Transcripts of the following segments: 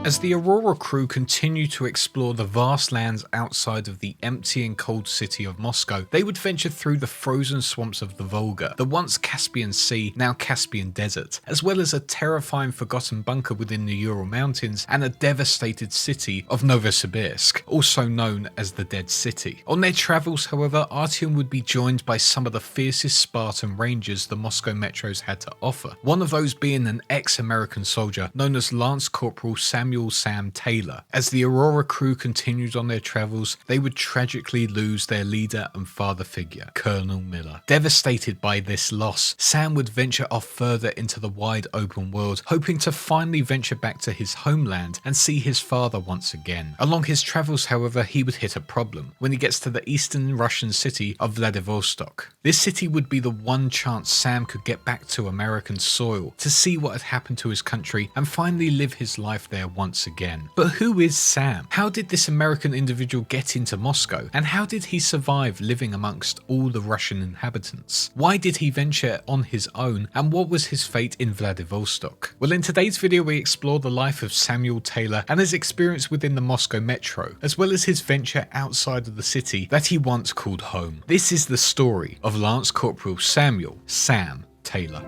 As the Aurora crew continue to explore the vast lands outside of the empty and cold city of Moscow, they would venture through the frozen swamps of the Volga, the once Caspian Sea, now Caspian Desert, as well as a terrifying forgotten bunker within the Ural Mountains and a devastated city of Novosibirsk, also known as the Dead City. On their travels, however, Artyom would be joined by some of the fiercest Spartan Rangers the Moscow metros had to offer, one of those being an ex-American soldier known as Lance Corporal Samuel Taylor. As the Aurora crew continued on their travels, they would tragically lose their leader and father figure, Colonel Miller. Devastated by this loss, Sam would venture off further into the wide open world, hoping to finally venture back to his homeland and see his father once again. Along his travels, however, he would hit a problem when he gets to the eastern Russian city of Vladivostok. This city would be the one chance Sam could get back to American soil to see what had happened to his country and finally live his life there once again. But who is Sam? How did this American individual get into Moscow? And how did he survive living amongst all the Russian inhabitants? Why did he venture on his own? And what was his fate in Vladivostok? Well, in today's video we explore the life of Samuel Taylor and his experience within the Moscow metro, as well as his venture outside of the city that he once called home. This is the story of Lance Corporal Samuel "Sam" Taylor.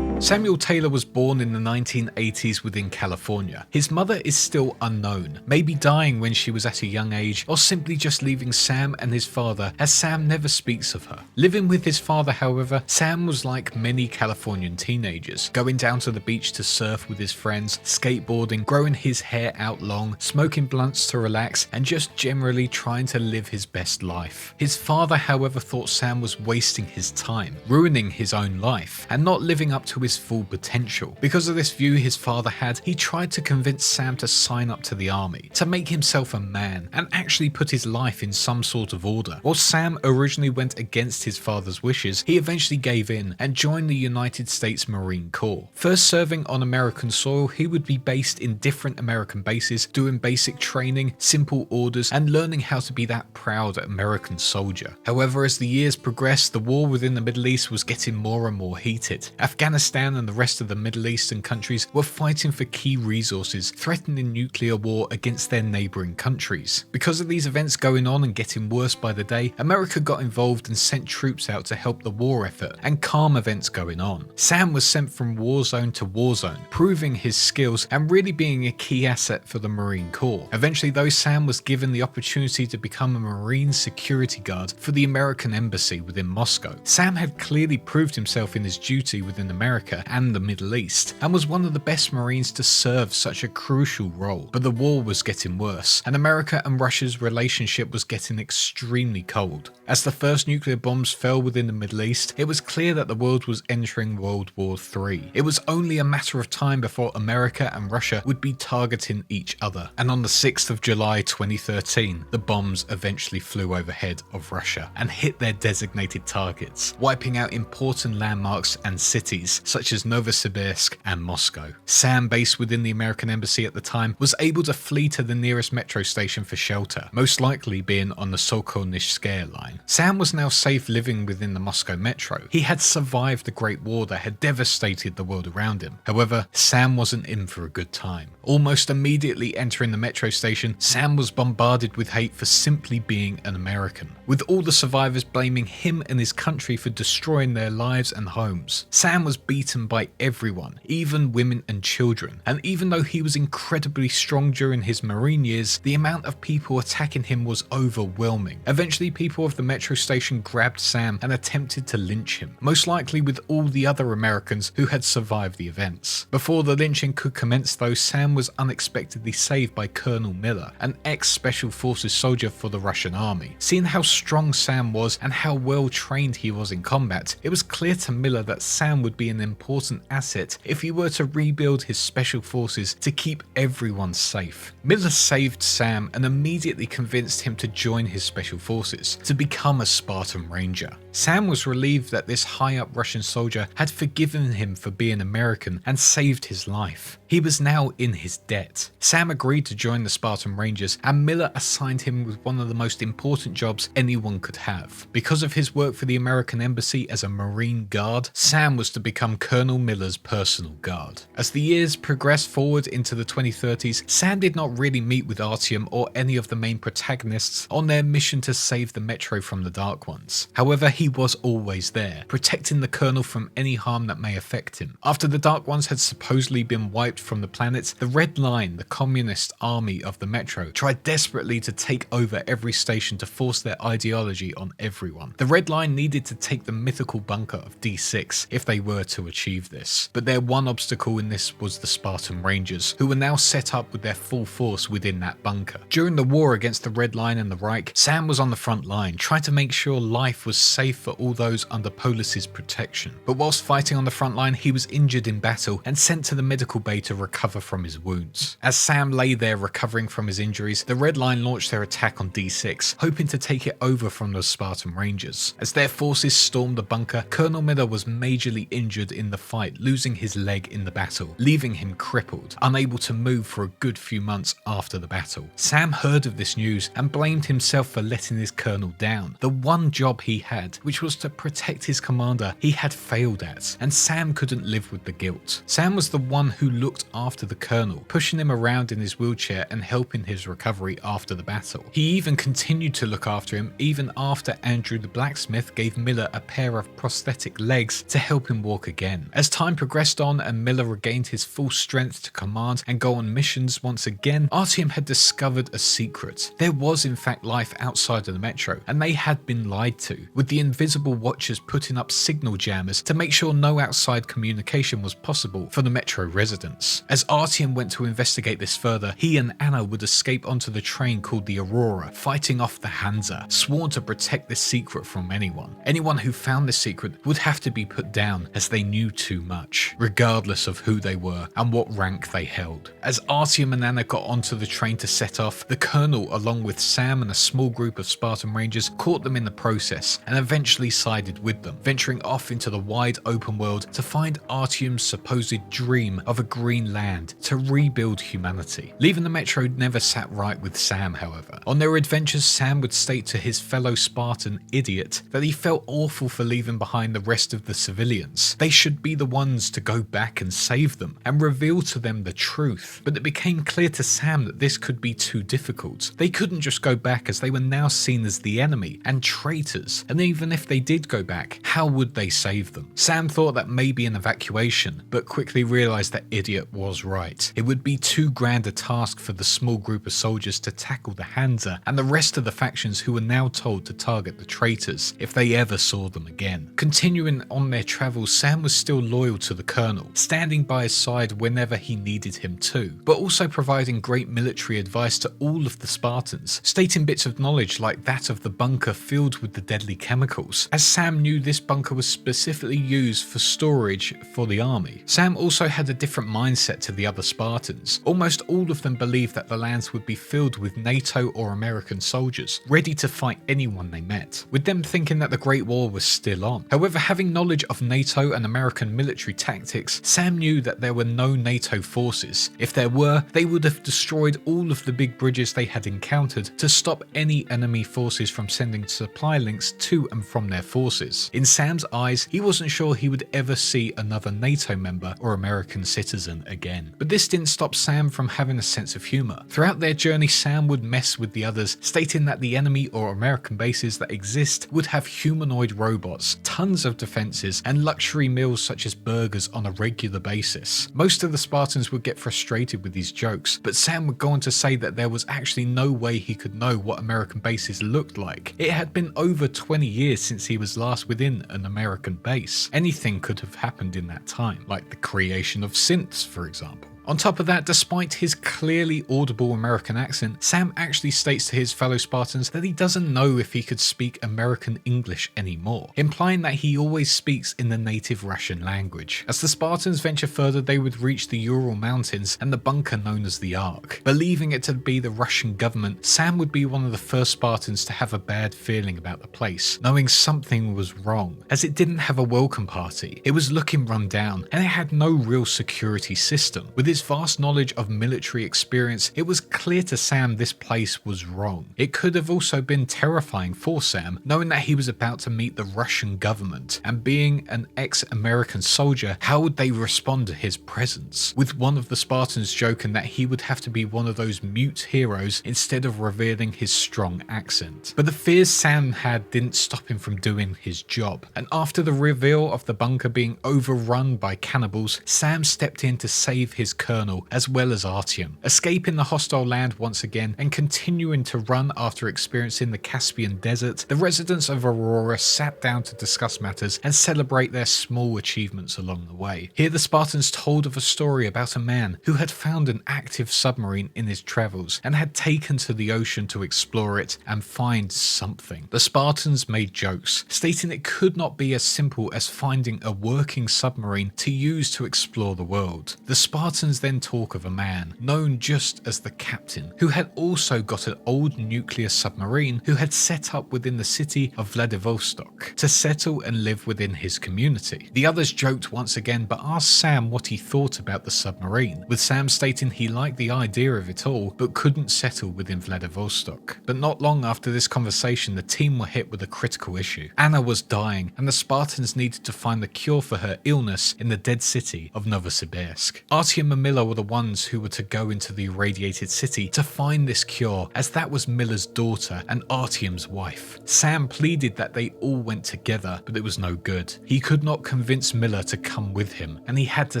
Samuel Taylor was born in the 1980s within California. His mother is still unknown, maybe dying when she was at a young age, or simply just leaving Sam and his father, as Sam never speaks of her. Living with his father, however, Sam was like many Californian teenagers, going down to the beach to surf with his friends, skateboarding, growing his hair out long, smoking blunts to relax, and just generally trying to live his best life. His father, however, thought Sam was wasting his time, ruining his own life, and not living up to his full potential. Because of this view his father had, he tried to convince Sam to sign up to the army, to make himself a man, and actually put his life in some sort of order. While Sam originally went against his father's wishes, he eventually gave in and joined the United States Marine Corps. First serving on American soil, he would be based in different American bases, doing basic training, simple orders, and learning how to be that proud American soldier. However, as the years progressed, the war within the Middle East was getting more and more heated. Afghanistan and the rest of the Middle Eastern countries were fighting for key resources, threatening nuclear war against their neighbouring countries. Because of these events going on and getting worse by the day, America got involved and sent troops out to help the war effort and calm events going on. Sam was sent from war zone to war zone, proving his skills and really being a key asset for the Marine Corps. Eventually though, Sam was given the opportunity to become a Marine security guard for the American embassy within Moscow. Sam had clearly proved himself in his duty within America and the Middle East, and was one of the best Marines to serve such a crucial role. But the war was getting worse, and America and Russia's relationship was getting extremely cold. As the first nuclear bombs fell within the Middle East, it was clear that the world was entering World War III. It was only a matter of time before America and Russia would be targeting each other. And on the 6th of July 2013, the bombs eventually flew overhead of Russia and hit their designated targets, wiping out important landmarks and cities such as Novosibirsk and Moscow. Sam, based within the American embassy at the time, was able to flee to the nearest metro station for shelter, most likely being on the Sokolnishskaya line. Sam was now safe living within the Moscow metro. He had survived the Great War that had devastated the world around him. However, Sam wasn't in for a good time. Almost immediately entering the metro station, Sam was bombarded with hate for simply being an American, with all the survivors blaming him and his country for destroying their lives and homes. Sam was beaten by everyone, even women and children, and even though he was incredibly strong during his Marine years, the amount of people attacking him was overwhelming. Eventually, people of the metro station grabbed Sam and attempted to lynch him, most likely with all the other Americans who had survived the events. Before the lynching could commence though, Sam was unexpectedly saved by Colonel Miller, an ex-Special Forces soldier for the Russian army. Seeing how strong Sam was and how well trained he was in combat, it was clear to Miller that Sam would be an important asset if he were to rebuild his special forces to keep everyone safe. Miller saved Sam and immediately convinced him to join his special forces, to become a Spartan Ranger. Sam was relieved that this high-up Russian soldier had forgiven him for being American and saved his life. He was now in his debt. Sam agreed to join the Spartan Rangers, and Miller assigned him with one of the most important jobs anyone could have. Because of his work for the American Embassy as a Marine guard, Sam was to become Colonel Miller's personal guard. As the years progressed forward into the 2030s, Sam did not really meet with Artyom or any of the main protagonists on their mission to save the Metro from the Dark Ones. However, he was always there, protecting the Colonel from any harm that may affect him. After the Dark Ones had supposedly been wiped from the planet, the Red Line, the communist army of the Metro, tried desperately to take over every station to force their ideology on everyone. The Red Line needed to take the mythical bunker of D6 if they were to achieve this. But their one obstacle in this was the Spartan Rangers, who were now set up with their full force within that bunker. During the war against the Red Line and the Reich, Sam was on the front line, trying to make sure life was safe for all those under Polis's protection. But whilst fighting on the front line, he was injured in battle and sent to the medical bay to recover from his wounds. As Sam lay there recovering from his injuries, the Red Line launched their attack on D6, hoping to take it over from the Spartan Rangers. As their forces stormed the bunker, Colonel Miller was majorly injured in the fight, losing his leg in the battle, leaving him crippled, unable to move for a good few months after the battle. Sam heard of this news and blamed himself for letting his colonel down. The one job he had, which was to protect his commander, he had failed at, and Sam couldn't live with the guilt. Sam was the one who looked after the colonel, pushing him around in his wheelchair and helping his recovery after the battle. He even continued to look after him even after Andrew the blacksmith gave Miller a pair of prosthetic legs to help him walk again. As time progressed on and Miller regained his full strength to command and go on missions once again, Artyom had discovered a secret. There was in fact life outside of the Metro, and they had been lied to, with the invisible watchers putting up signal jammers to make sure no outside communication was possible for the Metro residents. As Artyom went to investigate this further, he and Anna would escape onto the train called the Aurora, fighting off the Hansa, sworn to protect this secret from anyone. Anyone who found this secret would have to be put down, as they knew too much, regardless of who they were and what rank they held. As Artyom and Anna got onto the train to set off, the Colonel, along with Sam and a small group of Spartan Rangers, caught them in the process and eventually sided with them, venturing off into the wide open world to find Artyom's supposed dream of a green land to rebuild humanity. Leaving the Metro never sat right with Sam, however. On their adventures, Sam would state to his fellow Spartan idiot that he felt awful for leaving behind the rest of the civilians. They should be the ones to go back and save them and reveal to them the truth. But it became clear to Sam that this could be too difficult. They couldn't just go back, as they were now seen as the enemy and traitors, and even if they did go back, how would they save them? Sam thought that maybe an evacuation, but quickly realised that idiot was right. It would be too grand a task for the small group of soldiers to tackle the Hansa and the rest of the factions who were now told to target the traitors if they ever saw them again. Continuing on their travels, Sam was still loyal to the Colonel, standing by his side whenever he needed him to, but also providing great military advice to all of the Spartans, stating bits of knowledge like that of the bunker filled with the deadly chemicals, as Sam knew this bunker was specifically used for storage for the army. Sam also had a different mindset to the other Spartans. Almost all of them believed that the lands would be filled with NATO or American soldiers, ready to fight anyone they met, with them thinking that the Great War was still on. However, having knowledge of NATO and American military tactics, Sam knew that there were no NATO forces. If there were, they would have destroyed all of the big bridges they had encountered to stop any enemy forces from sending supply links to and from their forces. In Sam's eyes, he wasn't sure he would ever see another NATO member or American citizen again. But this didn't stop Sam from having a sense of humour. Throughout their journey, Sam would mess with the others, stating that the enemy or American bases that exist would have humanoid robots, tons of defences, and luxury meals such as burgers on a regular basis. Most of the Spartans would get frustrated with these jokes, but Sam would go on to say that there was actually no way he could know what American bases looked like. It had been over 20 years since he was last within an American base. Anything could have happened in that time, like the creation of synths, for example. On top of that, despite his clearly audible American accent, Sam actually states to his fellow Spartans that he doesn't know if he could speak American English anymore, implying that he always speaks in the native Russian language. As the Spartans venture further, they would reach the Ural Mountains and the bunker known as the Ark. Believing it to be the Russian government, Sam would be one of the first Spartans to have a bad feeling about the place, knowing something was wrong, as it didn't have a welcome party. It was looking run down, and it had no real security system. With his vast knowledge of military experience, it was clear to Sam this place was wrong. It could have also been terrifying for Sam, knowing that he was about to meet the Russian government, and being an ex-American soldier, how would they respond to his presence? With one of the Spartans joking that he would have to be one of those mute heroes instead of revealing his strong accent. But the fears Sam had didn't stop him from doing his job, and after the reveal of the bunker being overrun by cannibals, Sam stepped in to save his colonel as well as Artyom, escaping the hostile land once again and continuing to run after experiencing the Caspian Desert. The residents of Aurora sat down to discuss matters and celebrate their small achievements along the way. Here the Spartans told of a story about a man who had found an active submarine in his travels and had taken to the ocean to explore it and find something. The Spartans made jokes, stating it could not be as simple as finding a working submarine to use to explore the world. The Spartans then talk of a man, known just as the captain, who had also got an old nuclear submarine who had set up within the city of Vladivostok to settle and live within his community. The others joked once again but asked Sam what he thought about the submarine, with Sam stating he liked the idea of it all but couldn't settle within Vladivostok. But not long after this conversation, the team were hit with a critical issue. Anna was dying and the Spartans needed to find the cure for her illness in the dead city of Novosibirsk. Artyom and Miller were the ones who were to go into the irradiated city to find this cure, as that was Miller's daughter and Artyom's wife. Sam pleaded that they all went together, but it was no good. He could not convince Miller to come with him, and he had to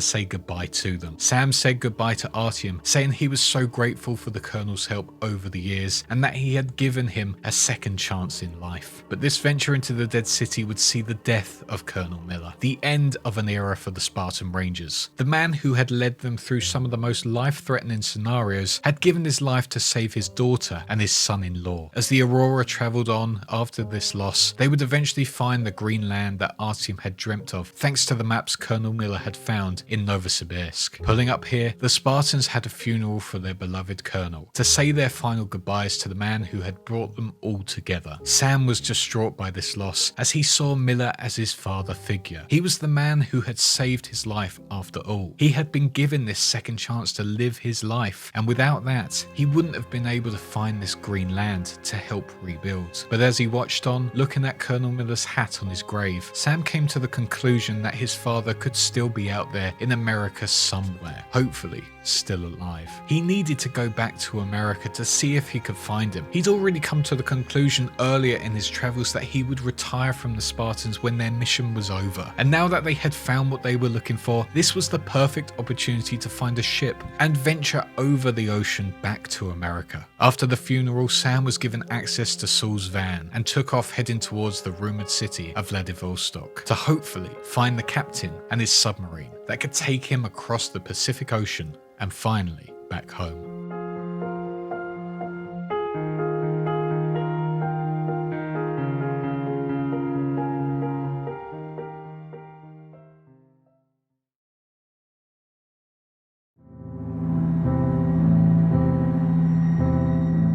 say goodbye to them. Sam said goodbye to Artyom, saying he was so grateful for the Colonel's help over the years, and that he had given him a second chance in life. But this venture into the dead city would see the death of Colonel Miller, the end of an era for the Spartan Rangers. The man who had led them through some of the most life-threatening scenarios had given his life to save his daughter and his son-in-law. As the Aurora travelled on after this loss, they would eventually find the green land that Artyom had dreamt of, thanks to the maps Colonel Miller had found in Novosibirsk. Pulling up here, the Spartans had a funeral for their beloved colonel, to say their final goodbyes to the man who had brought them all together. Sam was distraught by this loss, as he saw Miller as his father figure. He was the man who had saved his life after all. He had been given this second chance to live his life, and without that, he wouldn't have been able to find this green land to help rebuild. But as he watched on, looking at Colonel Miller's hat on his grave, Sam came to the conclusion that his father could still be out there in America somewhere, hopefully still alive. He needed to go back to America to see if he could find him. He'd already come to the conclusion earlier in his travels that he would retire from the Spartans when their mission was over. And now that they had found what they were looking for, this was the perfect opportunity to find a ship and venture over the ocean back to America. After the funeral, Sam was given access to Saul's van and took off heading towards the rumoured city of Vladivostok to hopefully find the captain and his submarine that could take him across the Pacific Ocean and finally back home.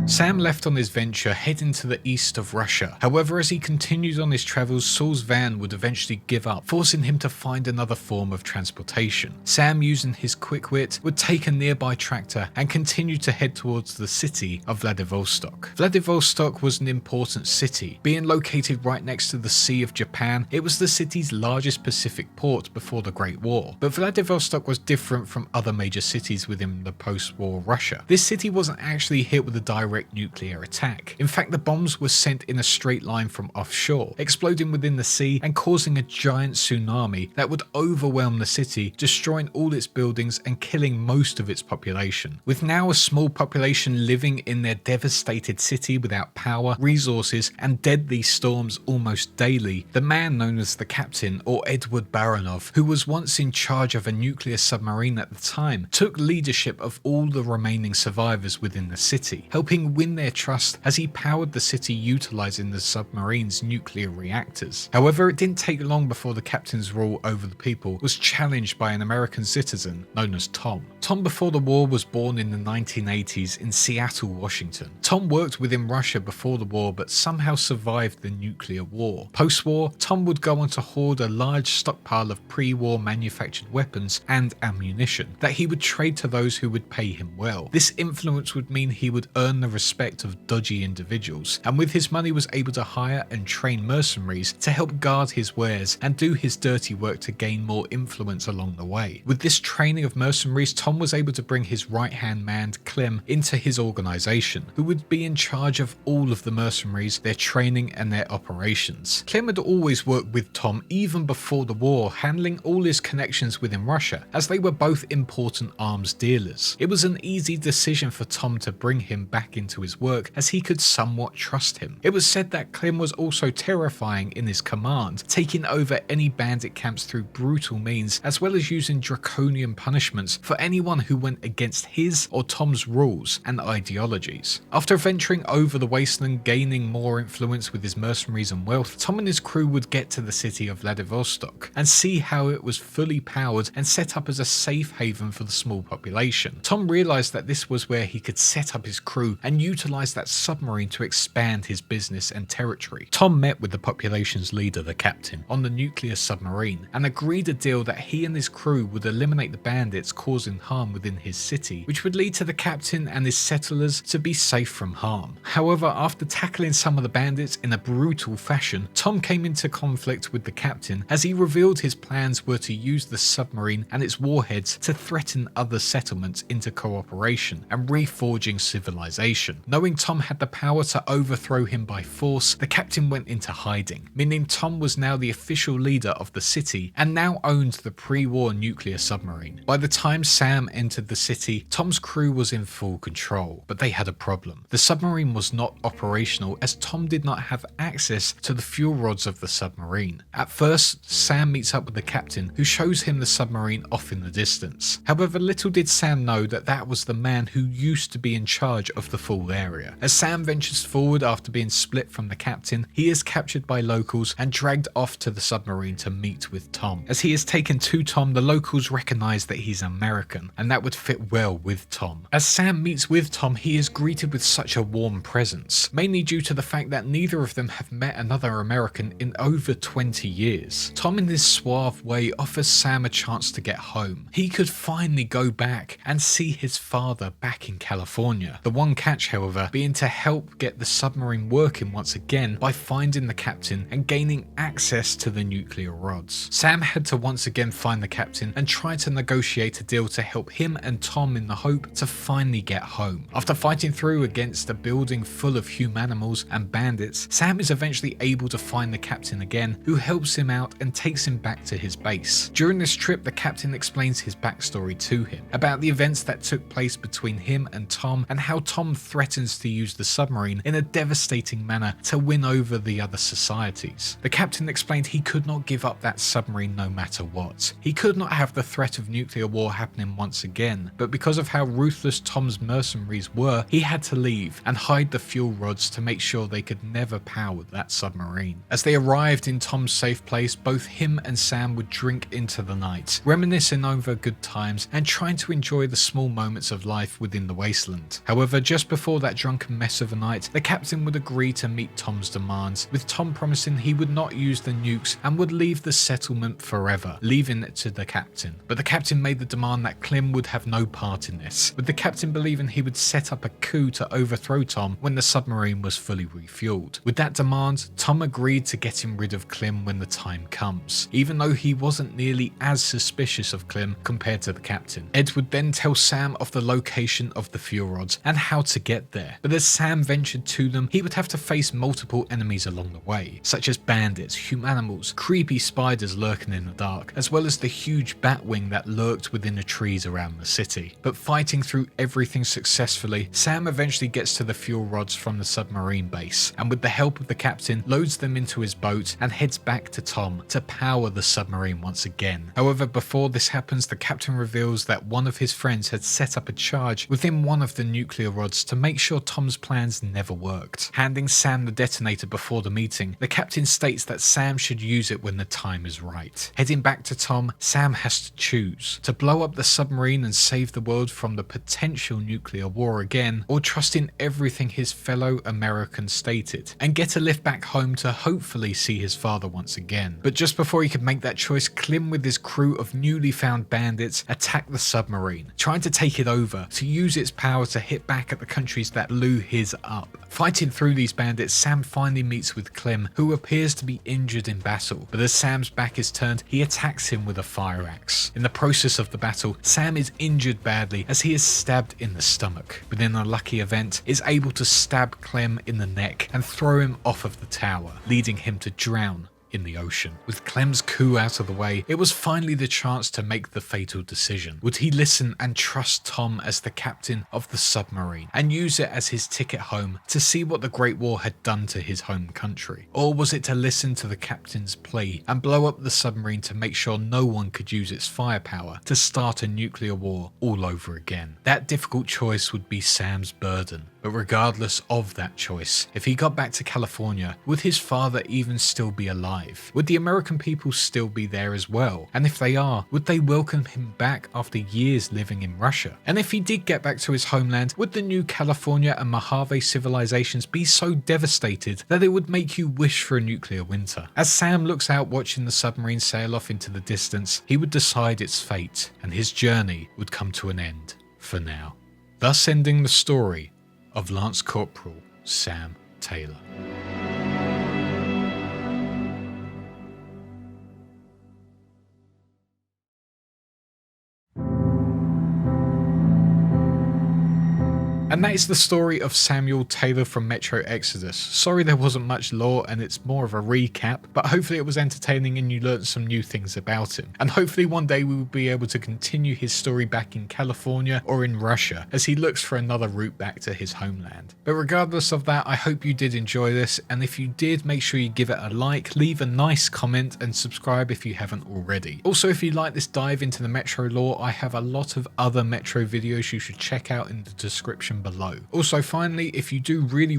Sam left on his venture heading to the east of Russia. However, as he continued on his travels, Saul's van would eventually give up, forcing him to find another form of transportation. Sam, using his quick wit, would take a nearby tractor and continue to head towards the city of Vladivostok. Vladivostok was an important city. Being located right next to the Sea of Japan, it was the city's largest Pacific port before the Great War. But Vladivostok was different from other major cities within the post-war Russia. This city wasn't actually hit with a direct direct nuclear attack. In fact, the bombs were sent in a straight line from offshore, exploding within the sea and causing a giant tsunami that would overwhelm the city, destroying all its buildings and killing most of its population. With now a small population living in their devastated city without power, resources, and deadly storms almost daily, the man known as the Captain, or Edward Baranov, who was once in charge of a nuclear submarine at the time, took leadership of all the remaining survivors within the city, helping win their trust as he powered the city utilizing the submarine's nuclear reactors. However, it didn't take long before the Captain's rule over the people was challenged by an American citizen known as Tom. Tom before the war was born in the 1980s in Seattle, Washington. Tom worked within Russia before the war but somehow survived the nuclear war. Post-war, Tom would go on to hoard a large stockpile of pre-war manufactured weapons and ammunition that he would trade to those who would pay him well. This influence would mean he would earn the respect of dodgy individuals, and with his money was able to hire and train mercenaries to help guard his wares and do his dirty work to gain more influence along the way. With this training of mercenaries, Tom was able to bring his right-hand man Clem into his organization, who would be in charge of all of the mercenaries, their training and their operations. Clem had always worked with Tom even before the war, handling all his connections within Russia, as they were both important arms dealers. It was an easy decision for Tom to bring him back into his work, as he could somewhat trust him. It was said that Clem was also terrifying in his command, taking over any bandit camps through brutal means, as well as using draconian punishments for anyone who went against his or Tom's rules and ideologies. After venturing over the wasteland, gaining more influence with his mercenaries and wealth, Tom and his crew would get to the city of Vladivostok and see how it was fully powered and set up as a safe haven for the small population. Tom realized that this was where he could set up his crew and utilize that submarine to expand his business and territory. Tom met with the population's leader, the Captain, on the nuclear submarine and agreed a deal that he and his crew would eliminate the bandits causing harm within his city, which would lead to the Captain and his settlers to be safe from harm. However, after tackling some of the bandits in a brutal fashion, Tom came into conflict with the Captain as he revealed his plans were to use the submarine and its warheads to threaten other settlements into cooperation and reforging civilization. Knowing Tom had the power to overthrow him by force, the Captain went into hiding, meaning Tom was now the official leader of the city and now owned the pre-war nuclear submarine. By the time Sam entered the city, Tom's crew was in full control, but they had a problem. The submarine was not operational as Tom did not have access to the fuel rods of the submarine. At first, Sam meets up with the Captain, who shows him the submarine off in the distance. However, little did Sam know that that was the man who used to be in charge of the full area. As Sam ventures forward after being split from the Captain, he is captured by locals and dragged off to the submarine to meet with Tom. As he is taken to Tom, the locals recognize that he's American, and that would fit well with Tom. As Sam meets with Tom, he is greeted with such a warm presence, mainly due to the fact that neither of them have met another American in over 20 years. Tom, in this suave way, offers Sam a chance to get home. He could finally go back and see his father back in California. The one catch, however, being to help get the submarine working once again by finding the Captain and gaining access to the nuclear rods. Sam had to once again find the Captain and try to negotiate a deal to help him and Tom in the hope to finally get home. After fighting through against a building full of humanimals and bandits, Sam is eventually able to find the Captain again, who helps him out and takes him back to his base. During this trip, the Captain explains his backstory to him, about the events that took place between him and Tom, and how Tom threatens to use the submarine in a devastating manner to win over the other societies. The Captain explained he could not give up that submarine no matter what. He could not have the threat of nuclear war happening once again, but because of how ruthless Tom's mercenaries were, he had to leave and hide the fuel rods to make sure they could never power that submarine. As they arrived in Tom's safe place, both him and Sam would drink into the night, reminiscing over good times and trying to enjoy the small moments of life within the wasteland. However, just before that drunken mess of a night, the Captain would agree to meet Tom's demands, with Tom promising he would not use the nukes and would leave the settlement forever, leaving it to the Captain. But the Captain made the demand that Clem would have no part in this, with the Captain believing he would set up a coup to overthrow Tom when the submarine was fully refueled. With that demand, Tom agreed to getting rid of Clem when the time comes, even though he wasn't nearly as suspicious of Clem compared to the Captain. Ed would then tell Sam of the location of the fuel rods and how to get there. But as Sam ventured to them, he would have to face multiple enemies along the way, such as bandits, humanimals, creepy spiders lurking in the dark, as well as the huge batwing that lurked within the trees around the city. But fighting through everything successfully, Sam eventually gets to the fuel rods from the submarine base, and with the help of the captain, loads them into his boat and heads back to Tom to power the submarine once again. However, before this happens, the captain reveals that one of his friends had set up a charge within one of the nuclear rods to make sure Tom's plans never worked. Handing Sam the detonator before the meeting, the captain states that Sam should use it when the time is right. Heading back to Tom, Sam has to choose to blow up the submarine and save the world from the potential nuclear war again, or trust in everything his fellow Americans stated and get a lift back home to hopefully see his father once again. But just before he could make that choice, Klim with his crew of newly found bandits attack the submarine, trying to take it over to use its power to hit back at the countries that blew his up. Fighting through these bandits, Sam finally meets with Klim, who appears to be injured in battle, but as Sam's back is turned, he attacks him with a fire axe. In the process of the battle, Sam is injured badly as he is stabbed in the stomach, but in a lucky event is able to stab Klim in the neck and throw him off of the tower, leading him to drown in the ocean. With Clem's coup out of the way, it was finally the chance to make the fatal decision. Would he listen and trust Tom as the captain of the submarine and use it as his ticket home to see what the Great War had done to his home country? Or was it to listen to the captain's plea and blow up the submarine to make sure no one could use its firepower to start a nuclear war all over again? That difficult choice would be Sam's burden. But regardless of that choice, if he got back to California, would his father even still be alive? Would the American people still be there as well? And if they are, would they welcome him back after years living in Russia? And if he did get back to his homeland, would the new California and Mojave civilizations be so devastated that it would make you wish for a nuclear winter? As Sam looks out watching the submarine sail off into the distance, he would decide its fate, and his journey would come to an end for now. Thus ending the story of Lance Corporal Sam Taylor. And that is the story of Samuel Taylor from Metro Exodus. Sorry there wasn't much lore and it's more of a recap, but hopefully it was entertaining and you learned some new things about him. And hopefully one day we will be able to continue his story back in California or in Russia as he looks for another route back to his homeland. But regardless of that, I hope you did enjoy this, and if you did, make sure you give it a like, leave a nice comment and subscribe if you haven't already. Also, if you like this dive into the Metro lore, I have a lot of other Metro videos you should check out in the description below. Also, finally, if you do really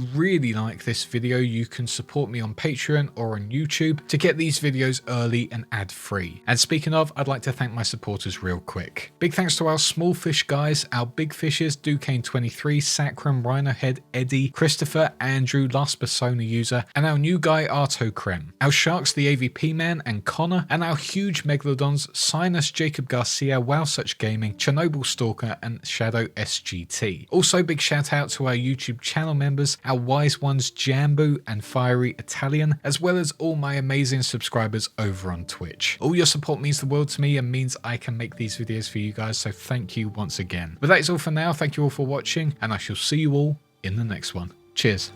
like this video, you can support me on Patreon or on YouTube to get these videos early and ad-free. And speaking of, I'd like to thank my supporters real quick. Big thanks to our small fish guys, our big fishes, Duquesne23, Sacrum, Rhinohead, Eddie, Christopher, Andrew, Last Persona user, and our new guy Arto Krem, our sharks the AVP man and Connor, and our huge megalodons Sinus, Jacob Garcia, Wow Such Gaming, Chernobyl Stalker, and Shadow SGT. Also, big shout out to our YouTube channel members, our wise ones Jambu and Fiery Italian, as well as all my amazing subscribers over on Twitch. All your support means the world to me and means I can make these videos for you guys, so thank you once again. But that is all for now. Thank you all for watching, and I shall see you all in the next one. Cheers.